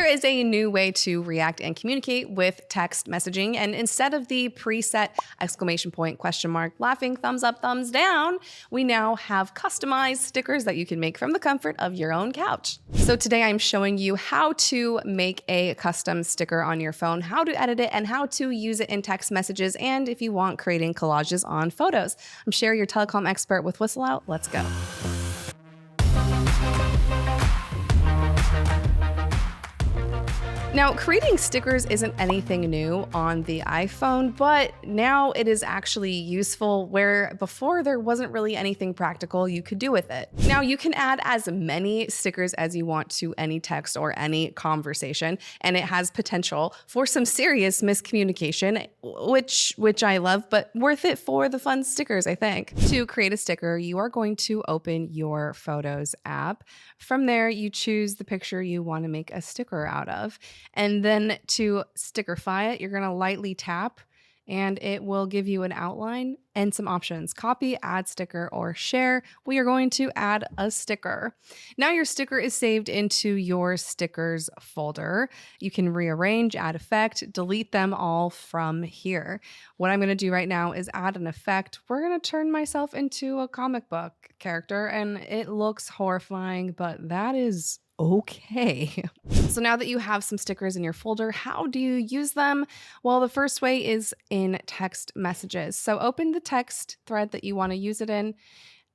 There is a new way to react and communicate with text messaging, and instead of the preset exclamation point, question mark, laughing, thumbs up, thumbs down, we now have customized stickers that you can make from the comfort of your own couch. So today I'm showing you how to make a custom sticker on your phone, how to edit it, and how to use it in text messages, and if you want, creating collages on photos. I'm Sherry, your telecom expert with Whistle Out. Let's go. Now, creating stickers isn't anything new on the iPhone, but now it is actually useful where before there wasn't really anything practical you could do with it. Now, you can add as many stickers as you want to any text or any conversation, and it has potential for some serious miscommunication, which I love, but worth it for the fun stickers, I think. To create a sticker, you are going to open your Photos app. From there, you choose the picture you want to make a sticker out of. And then to stickerfy it, you're going to lightly tap and it will give you an outline and some options. Copy, add sticker, or share. We are going to add a sticker. Now your sticker is saved into your stickers folder. You can rearrange, add effect, delete them all from here. What I'm going to do right now is add an effect. We're going to turn myself into a comic book character, and it looks horrifying, but that is okay. So now that you have some stickers in your folder, how do you use them? Well, the first way is in text messages. So open the text thread that you want to use it in.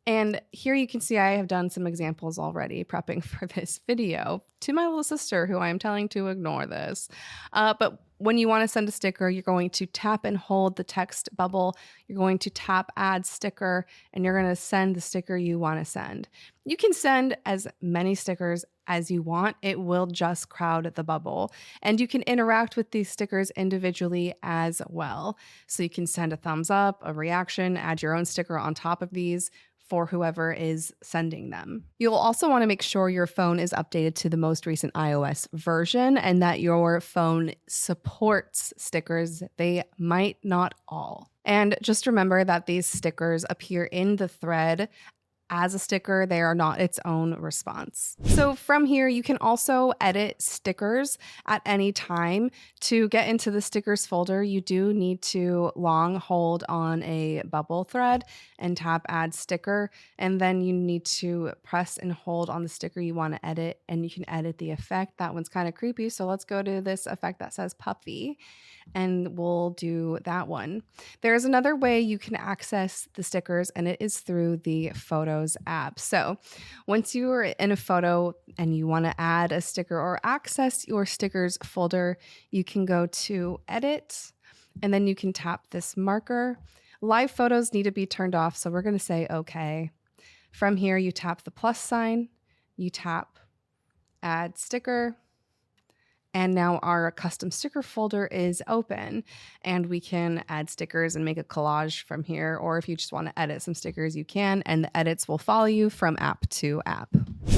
And here you can see I have done some examples already prepping for this video to my little sister, who I am telling to ignore this. But when you want to send a sticker, you're going to tap and hold the text bubble. You're going to tap add sticker, and you're going to send the sticker you want to send. You can send as many stickers as you want. It will just crowd the bubble. And you can interact with these stickers individually as well. So you can send a thumbs up, a reaction, add your own sticker on top of these for whoever is sending them. You'll also want to make sure your phone is updated to the most recent iOS version and that your phone supports stickers. They might not all. And just remember that these stickers appear in the thread as a sticker. They are not its own response. So from here, you can also edit stickers at any time. To get into the stickers folder, you do need to long hold on a bubble thread and tap add sticker. And then you need to press and hold on the sticker you want to edit, and you can edit the effect. That one's kind of creepy. So let's go to this effect that says puppy, and we'll do that one. There's another way you can access the stickers, and it is through the Photos app. So once you are in a photo and you want to add a sticker or access your stickers folder, you can go to edit, and then you can tap this marker. Live photos need to be turned off, so we're going to say okay. From here, you tap the plus sign, you tap add sticker, and now our custom sticker folder is open, and we can add stickers and make a collage from here. Or if you just want to edit some stickers, you can, and the edits will follow you from app to app.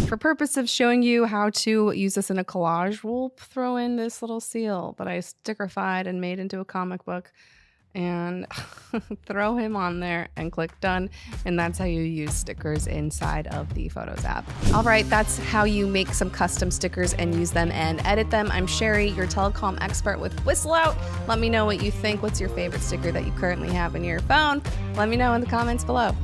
For purpose of showing you how to use this in a collage, we'll throw in this little seal that I stickerfied and made into a comic book, and throw him on there and click done. And that's how you use stickers inside of the Photos app. All right, that's how you make some custom stickers and use them and edit them. I'm Sherry, your telecom expert with Whistle Out. Let me know what you think. What's your favorite sticker that you currently have in your phone? Let me know in the comments below.